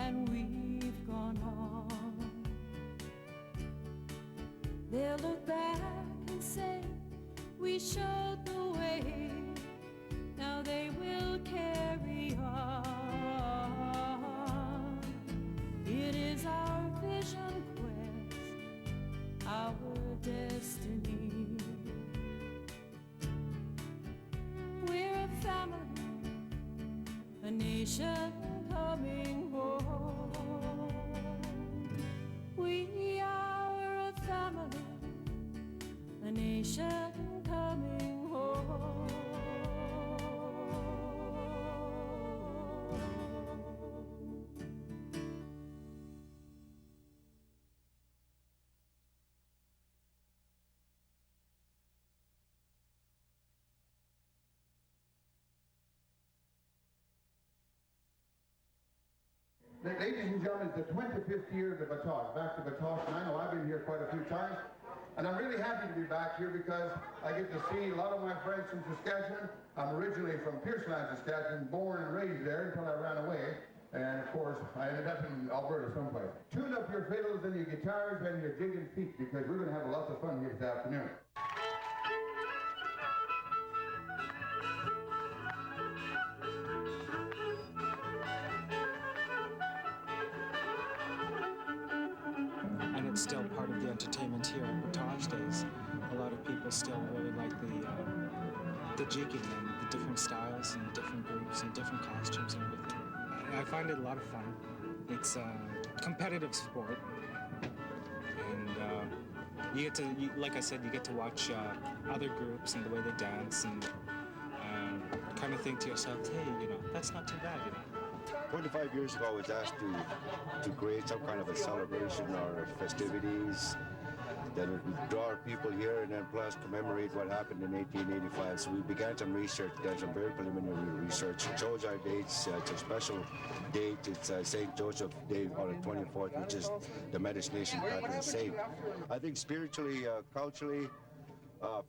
and we've gone on. They'll look back and say, we showed the way. Now they will carry on. It is our vision quest, our destiny. We're a family, a nation coming home. We are a family, a nation coming home. Ladies and gentlemen, it's the 25th year of the Batoche, back to Batoche, and I know I've been here quite a few times, and I'm really happy to be back here because I get to see a lot of my friends from Saskatchewan. I'm originally from Pierceland, Saskatchewan, born and raised there until I ran away, and of course I ended up in Alberta someplace. Tune up your fiddles and your guitars and your jigging feet because we're going to have lots of fun here this afternoon. It's still part of the entertainment here at Batoche Days. A lot of people still really like the jigging and the different styles and different groups and different costumes and everything. I find it a lot of fun. It's a competitive sport, and you get to, like I said, you get to watch other groups and the way they dance, and kind of think to yourself, hey, that's not too bad, 25 years ago, I was asked to create some kind of a celebration or festivities that would draw people here and then plus commemorate what happened in 1885. So we began some research, done some very preliminary research. It chose our dates. It's a special date. It's St. Joseph Day on the 24th, which is the Métis Nation patron saint. I think spiritually, culturally,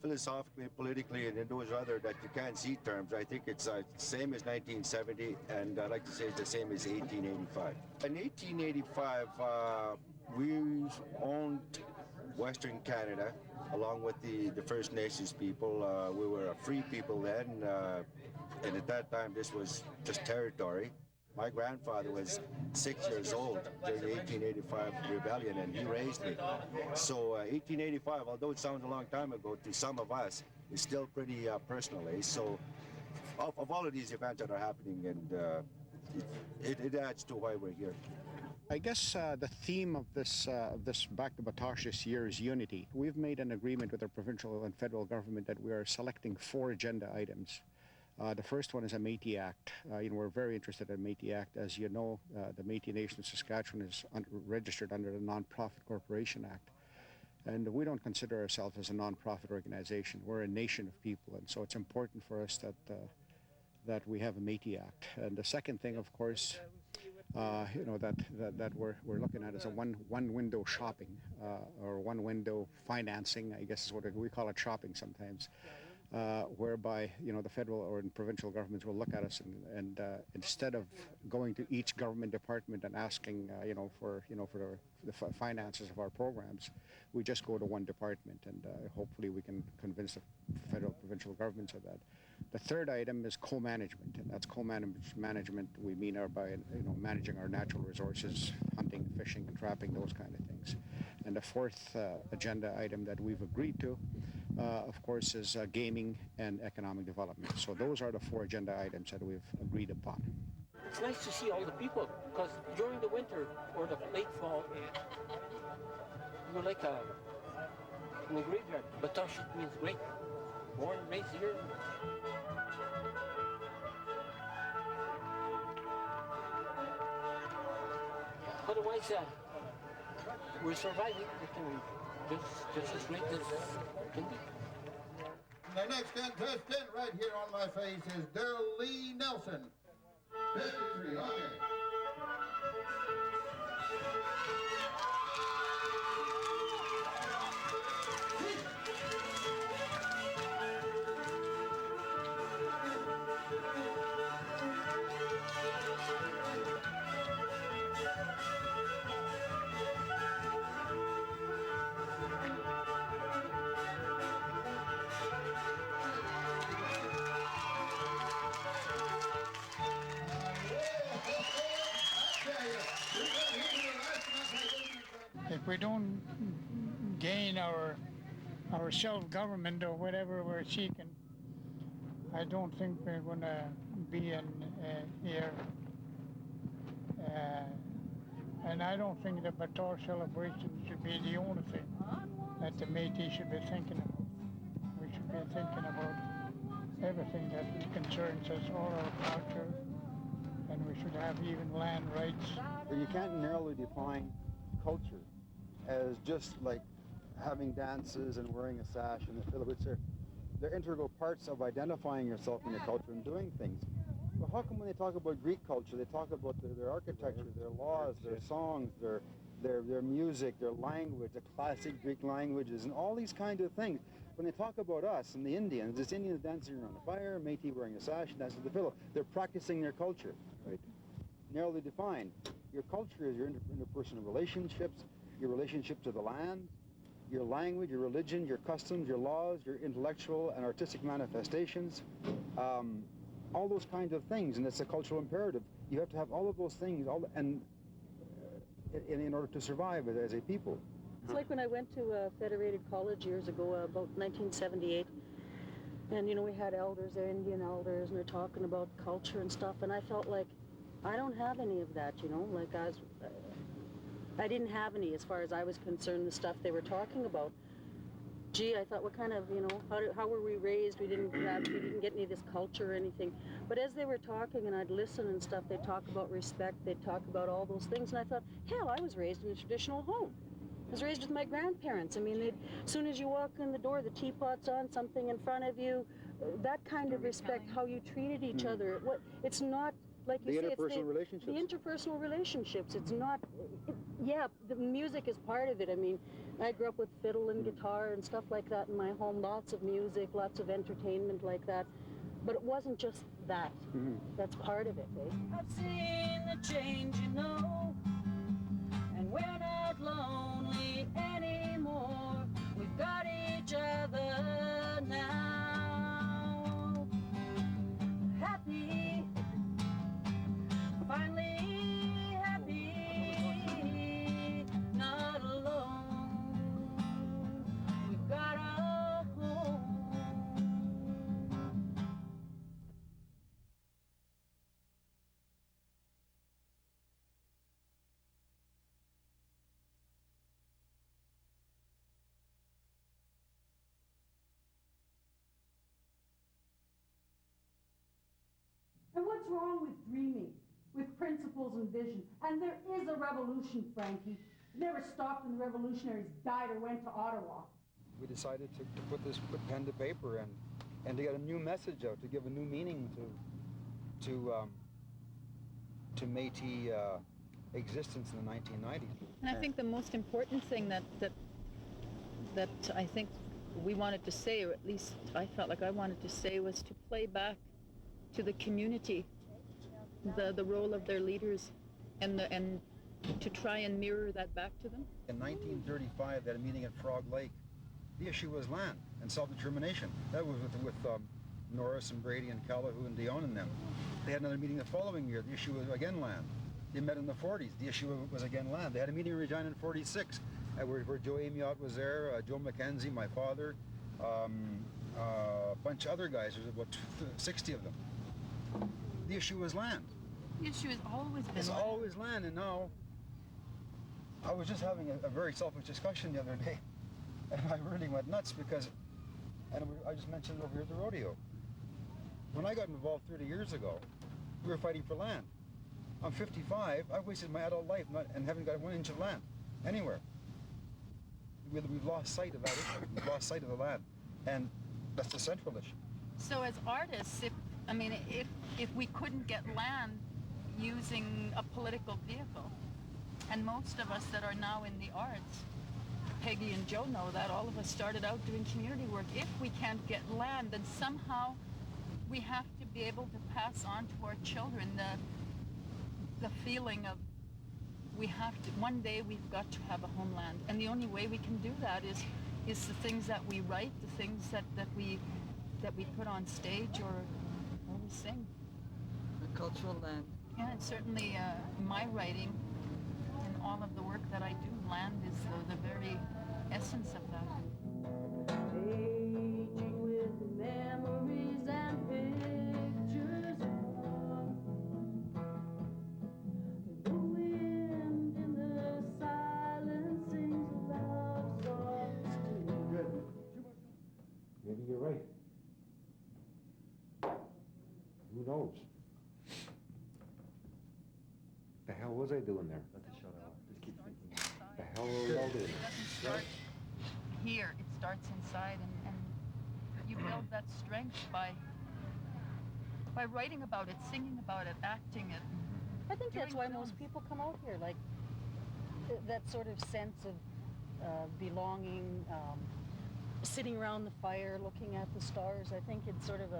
philosophically, politically, and in those other that you can't see terms, I think it's the same as 1970, and I like to say it's the same as 1885. In 1885, we owned Western Canada, along with the First Nations people. We were a free people then, and at that time this was just territory. My grandfather was 6 years old during the 1885 rebellion, and he raised me. So 1885, although it sounds a long time ago, to some of us, is still pretty personal. So of all of these events that are happening, and it adds to why we're here. I guess the theme of this Back to Batoche this year is unity. We've made an agreement with our provincial and federal government that we are selecting 4 agenda items. The first one is a Métis Act. We're very interested in Métis Act. As you know, the Métis Nation of Saskatchewan is registered under the Non-Profit Corporation Act. And we don't consider ourselves as a non-profit organization. We're a nation of people, and so it's important for us that we have a Métis Act. And the second thing, of course, that we're looking at is a one-window shopping or one-window financing, I guess is what we call it, shopping sometimes. Whereby the federal or provincial governments will look at us and instead of going to each government department and asking for the finances of our programs, we just go to one department, and hopefully we can convince the federal provincial governments of that. The third item is co-management, and that's co-management we mean by managing our natural resources, hunting, fishing, and trapping, those kind of things. And the fourth agenda item that we've agreed to, of course, is gaming and economic development. So those are the 4 agenda items that we've agreed upon. It's nice to see all the people, because during the winter or the late fall, we're like in a graveyard. Batoche means great. Born and raised here. Otherwise, we're surviving. We can just as great as can be. The next contestant right here on my face is Daryl Lee Nelson. 53, okay. if we don't gain our self-government or whatever we're seeking, I don't think we're going to be in here. And I don't think the Batoche celebration should be the only thing that the Métis should be thinking about. We should be thinking about everything that concerns us, all our culture, and we should have even land rights. You can't narrowly define culture as just like having dances and wearing a sash and the which they're integral parts of identifying yourself in your culture and doing things. But how come when they talk about Greek culture, they talk about their architecture, their laws, their songs, their music, their language, the classic Greek languages, and all these kinds of things. When they talk about us and the Indians, it's Indians dancing around a fire, Métis wearing a sash and dancing with the fiddle. They're practicing their culture, right? Narrowly defined. Your culture is your interpersonal relationships, your relationship to the land, your language, your religion, your customs, your laws, your intellectual and artistic manifestations, all those kinds of things, and it's a cultural imperative. You have to have all of those things, in order to survive as a people. It's like when I went to Federated College years ago, about 1978, and we had elders there, Indian elders, and they're talking about culture and stuff, and I felt like I don't have any of that, like I didn't have any as far as I was concerned, the stuff they were talking about. Gee, I thought, what kind of, how were we raised? We didn't get any of this culture or anything. But as they were talking and I'd listen and stuff, they'd talk about respect, they'd talk about all those things, and I thought, hell, I was raised in a traditional home. I was raised with my grandparents. I mean, as soon as you walk in the door, the teapot's on, something in front of you, that kind of respect, how you treated each other. It's not, like you say, it's the interpersonal relationships. It's not, the music is part of it. I mean, I grew up with fiddle and guitar and stuff like that in my home, lots of music, lots of entertainment like that. But it wasn't just that. Mm-hmm. That's part of it, eh? I've seen the change, and we're not lonely anymore. We've got each other now. Happy, finally happy, not alone. We've got a home. And what's wrong with dreaming, with principles and vision? And there is a revolution, Frankie. It never stopped when the revolutionaries died or went to Ottawa. We decided to put pen to paper and to get a new message out, to give a new meaning to Métis existence in the 1990s. And I think the most important thing that I think we wanted to say, or at least I felt like I wanted to say, was to play back to the community the role of their leaders and to try and mirror that back to them. In 1935, they had a meeting at Frog Lake. The issue was land and self-determination. That was with Norris and Brady and Callahoo and Dion and them. They had another meeting the following year. The issue was again land. They met in the 40s. The issue was again land. They had a meeting in Regina in 46 where Joe Amiot was there, Joe Mackenzie, my father, a bunch of other guys. There's about 60 of them. The issue was land. The issue has always been land. It's always land, and now I was just having a very selfish discussion the other day, and I really went nuts because, and I just mentioned it over here at the rodeo. When I got involved 30 years ago, we were fighting for land. I'm 55, I've wasted my adult life and haven't got 1 inch of land anywhere. We've lost sight of that issue. We've lost sight of the land, and that's the central issue. So as artists, if we couldn't get land using a political vehicle, and most of us that are now in the arts, Peggy and Joe know that, all of us started out doing community work. If we can't get land, then somehow we have to be able to pass on to our children the feeling of one day we've got to have a homeland. And the only way we can do that is the things that we write, the things that we put on stage or we sing. The cultural land. Yeah, and certainly my writing and all of the work that I do, land How about It it? doesn't start here, it starts inside, and you build that strength by writing about it, singing about it, acting it. I think that's why doing most films. people come out here, like that sort of sense of belonging, sitting around the fire, looking at the stars. I think it's sort of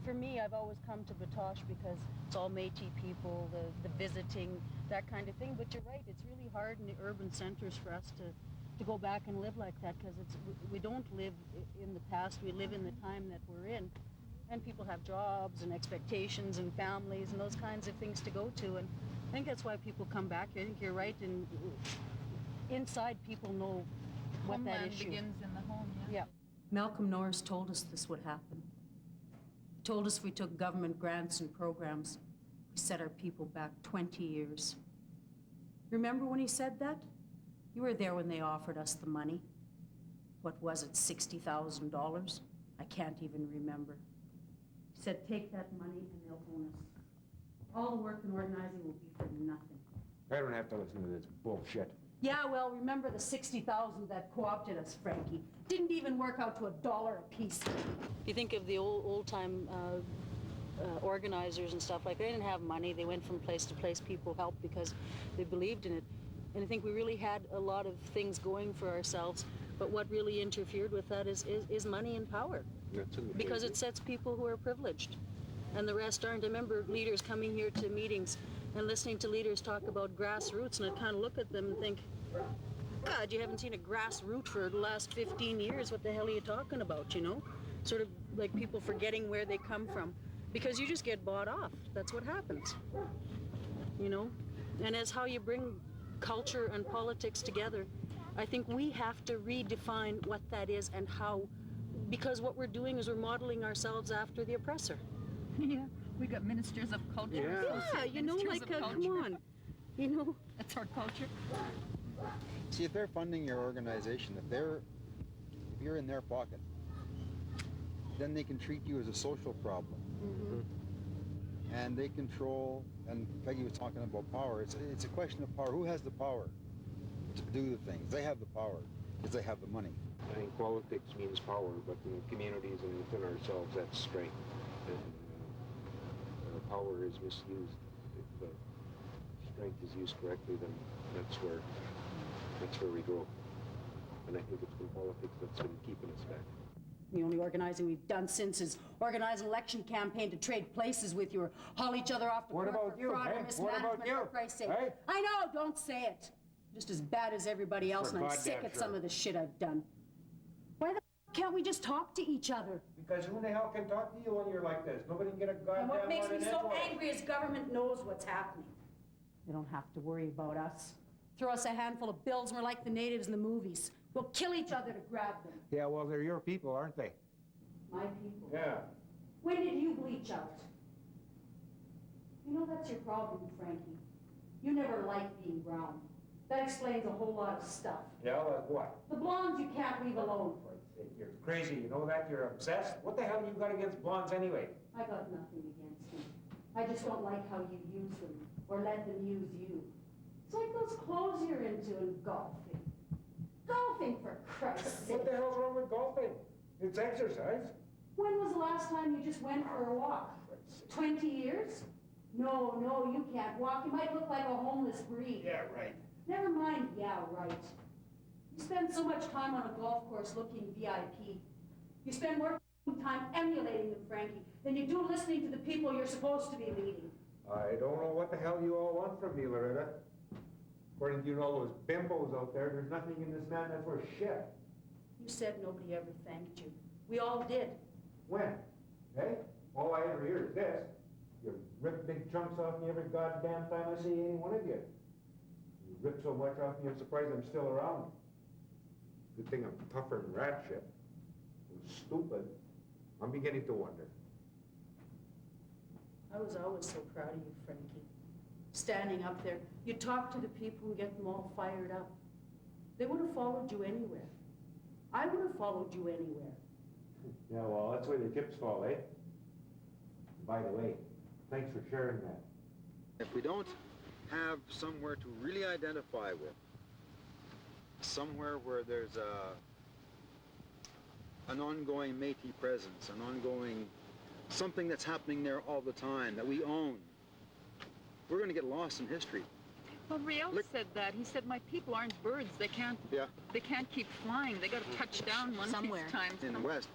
for me, I've always come to Batoche because it's all Métis people, the visiting, that kind of thing. But you're right, it's really hard in the urban centers for us to go back and live like that, because we don't live in the past, we live in the time that we're in. And people have jobs and expectations and families and those kinds of things to go to. And I think that's why people come back here. I think you're right. And inside, people know what that Homeland issue begins in the home, Yeah. Malcolm Norris told us this would happen. He told us if we took government grants and programs, we set our people back 20 years. Remember when he said that? You were there when they offered us the money. What was it, $60,000? I can't even remember. He said, take that money and they'll own us. All the work and organizing will be for nothing. I don't have to listen to this bullshit. Yeah, well, remember the 60,000 that co-opted us, Frankie. Didn't even work out to $1 a piece. You think of the old-time organizers and stuff, like they didn't have money. They went from place to place. People helped because they believed in it. And I think we really had a lot of things going for ourselves. But what really interfered with that is money and power. Because it sets people who are privileged. And the rest aren't. I remember leaders coming here to meetings and listening to leaders talk about grassroots, and I'd kind of look at them and think, God, you haven't seen a grassroots for the last 15 years. What the hell are you talking about, you know? Sort of like people forgetting where they come from. Because you just get bought off. That's what happens, you know? And as how you bring culture and politics together, I think we have to redefine what that is and how, because what we're doing is we're modeling ourselves after the oppressor. Yeah, we got ministers of culture. Yeah, you know, like, come on, you know. That's our culture. See, if they're funding your organization, if you're in their pocket, then they can treat you as a social problem. Mm-hmm. And they control, and Peggy was talking about power, it's a question of power. Who has the power to do the things? They have the power, because they have the money. I think politics means power, but in communities and within ourselves, that's strength. And power is misused. If strength is used correctly, then that's where we grow. And I think it's been politics that's been keeping us back. The only organizing we've done since is organize an election campaign to trade places with you or haul each other off to court for fraud or mismanagement, for Christ's sake. Hey? I know, don't say it. Just as bad as everybody else, For and I'm goddamn sick at some sure. of the shit I've done. Why the can't we just talk to each other? Because who the hell can talk to you when you're like this? Nobody can get a goddamn And what makes word me in so edgewise. angry is government knows what's happening. They don't have to worry about us. Throw us a handful of bills and we're like the natives in the movies. We'll kill each other to grab them. Yeah, well, they're your people, aren't they? My people. Yeah. When did you bleach out? You know that's your problem, Frankie. You never liked being brown. That explains a whole lot of stuff. Yeah, like what? The blondes you can't leave alone. You're crazy, you know that? You're obsessed? What the hell you got against blondes anyway? I got nothing against them. I just don't like how you use them, or let them use you. It's like those clothes you're into and golfing. Golfing, for Christ's sake. What the hell's wrong with golfing? It's exercise. When was the last time you just went for a walk? 20 years? No, you can't walk. You might look like a homeless breed. Yeah, right. Never mind, yeah, right. You spend so much time on a golf course looking VIP. You spend more time emulating them, Frankie, than you do listening to the people you're supposed to be leading. I don't know what the hell you all want from me, Loretta. According to you and all those bimbos out there, there's nothing in this man that's worth shit. You said nobody ever thanked you. We all did. When? Hey? All I ever hear is this. You rip big chunks off me every goddamn time I see any one of you. You rip so much off me, I'm surprised I'm still around. Good thing I'm tougher than rat shit. I'm stupid. I'm beginning to wonder. I was always so proud of you, Frankie. Standing up there, you talk to the people and get them all fired up. They would have followed you anywhere. I would have followed you anywhere. Yeah, well, that's where the chips fall, eh? By the way, thanks for sharing that. If we don't have somewhere to really identify with, somewhere where there's an ongoing Métis presence, an ongoing something that's happening there all the time that we own, we're going to get lost in history. Well, Riel said that. He said, "My people aren't birds. They can't keep flying. They got to touch down one of these times." In the West,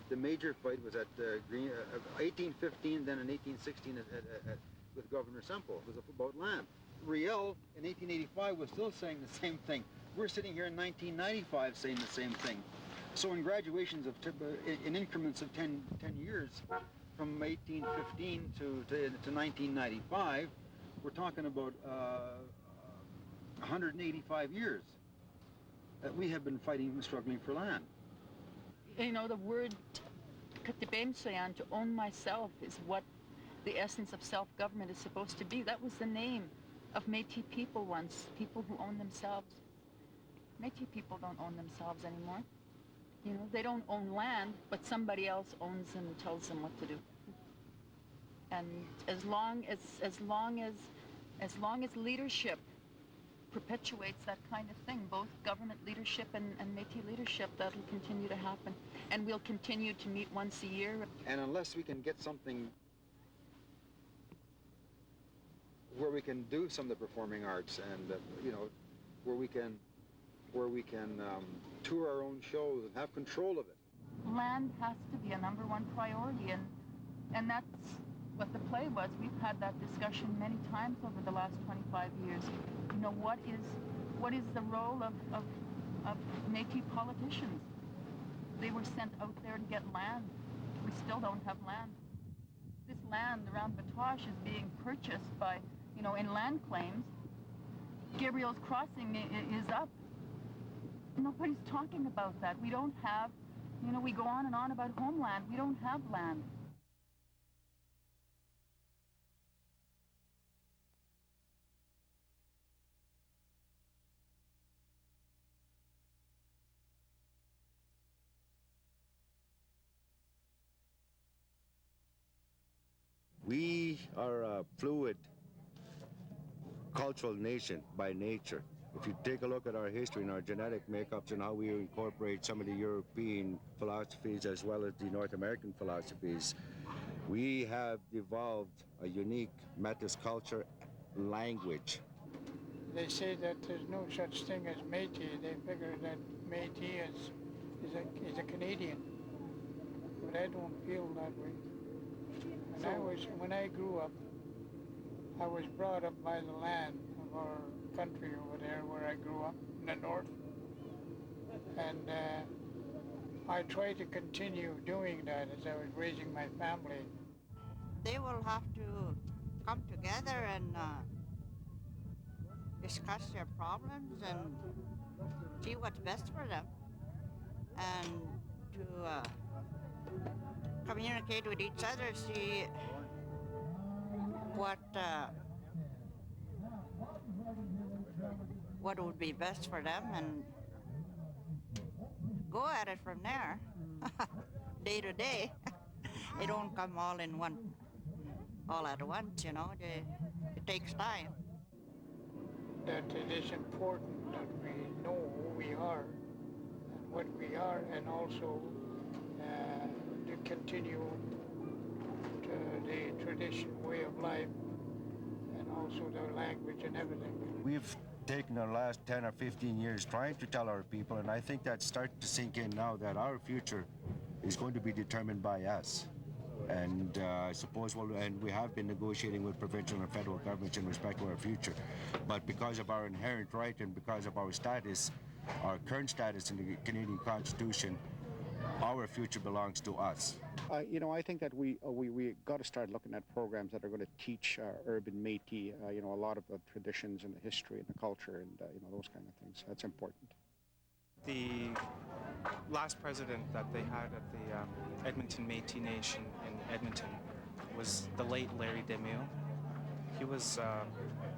the major fight was at 1815, then in 1816 with Governor Semple. It was about land. Riel in 1885 was still saying the same thing. We're sitting here in 1995 saying the same thing. So in graduations of in increments of 10 years, from 1815 to 1995, we're talking about 185 years that we have been fighting and struggling for land. You know, the word to own myself is what the essence of self-government is supposed to be. That was the name of Métis people once, people who own themselves. Métis people don't own themselves anymore. You know, they don't own land, but somebody else owns them and tells them what to do. And as long as leadership perpetuates that kind of thing, both government leadership and Métis leadership, that'll continue to happen. And we'll continue to meet once a year. And unless we can get something where we can do some of the performing arts and, you know, where we can tour our own shows and have control of it. Land has to be a #1 priority, and that's what the play was. We've had that discussion many times over the last 25 years. You know, what is the role of Métis politicians? They were sent out there to get land. We still don't have land. This land around Batoche is being purchased by, you know, in land claims. Gabriel's Crossing is up. Nobody's talking about that. We don't have, you know, we go on and on about homeland. We don't have land. We are a fluid cultural nation by nature. If you take a look at our history and our genetic makeups and how we incorporate some of the European philosophies as well as the North American philosophies, we have evolved a unique Métis culture language. They say that there's no such thing as Métis. They figure that Métis is a Canadian, but I don't feel that way. When I grew up, I was brought up by the land of our country over there where I grew up in the north, and I try to continue doing that as I was raising my family. They will have to come together and discuss their problems and see what's best for them, and to communicate with each other, see what would be best for them, and go at it from there, day to day. They don't come all at once, you know. It takes time. That it is important that we know who we are and what we are, and also to continue the tradition, way of life, and also the language and everything. We've taken the last 10 or 15 years trying to tell our people, and I think that's starting to sink in now, that our future is going to be determined by us. And I suppose, and we have been negotiating with provincial and federal governments in respect to our future. But because of our inherent right and because of our status, our current status in the Canadian Constitution, our future belongs to us. You know, I think that we got to start looking at programs that are going to teach urban Métis, you know, a lot of the traditions and the history and the culture and, you know, those kind of things. That's important. The last president that they had at the Edmonton Métis Nation in Edmonton was the late Larry Desmille.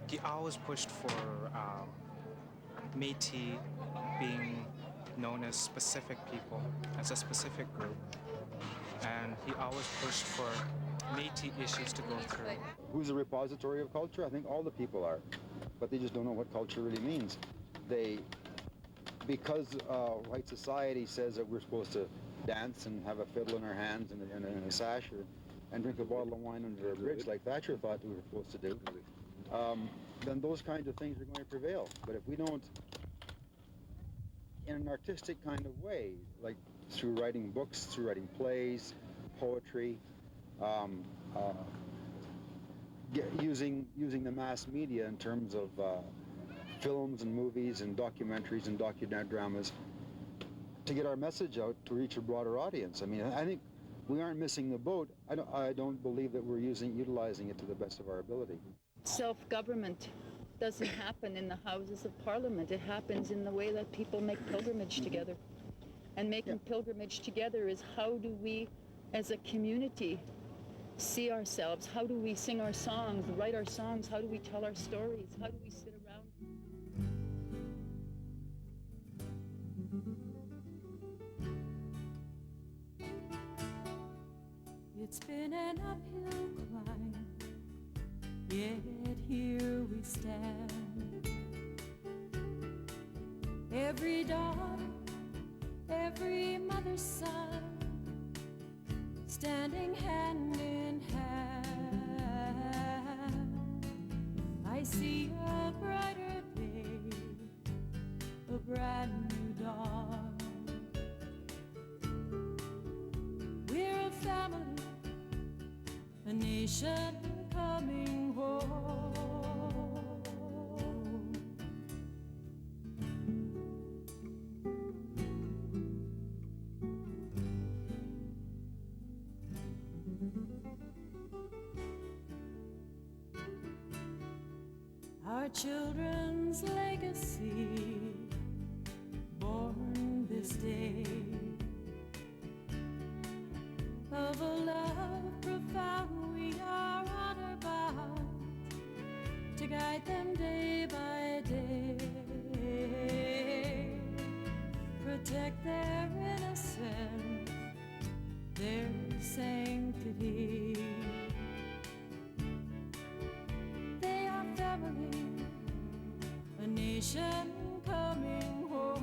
He always pushed for Métis being known as specific people, as a specific group. And he always pushed for Métis issues to go through. Who's a repository of culture? I think all the people are. but they just don't know what culture really means. Because white society says that we're supposed to dance and have a fiddle in our hands and a sash and drink a bottle of wine under a bridge like Thatcher thought we were supposed to do, then those kinds of things are going to prevail. But if we don't, in an artistic kind of way, like through writing books, through writing plays, poetry, using the mass media in terms of films and movies and documentaries and docudramas to get our message out to reach a broader audience. I mean, I think we aren't missing the boat. I don't believe that we're utilizing it to the best of our ability. Self-government doesn't happen in the Houses of Parliament. It happens in the way that people make pilgrimage together. And making pilgrimage together is, how do we, as a community, see ourselves? How do we sing our songs, write our songs? How do we tell our stories? How do we sit around? It's been an uphill climb, yet here we stand. Every daughter, every mother's son, standing hand in hand. I see a brighter day, a brand new dawn. We're a family, a nation coming home. Our children's legacy, born this day, of a love profound, we are honor bound to guide them day by day, protect their innocence, their sanctity. They are family, a nation coming home.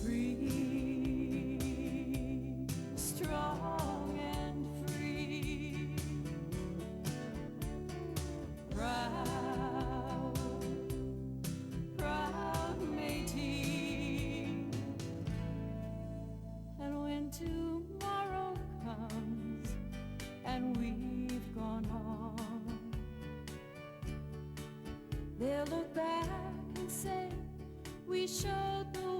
Free, strong and free, proud, proud Métis. And when tomorrow comes and we've gone on, they'll look back and say, we showed the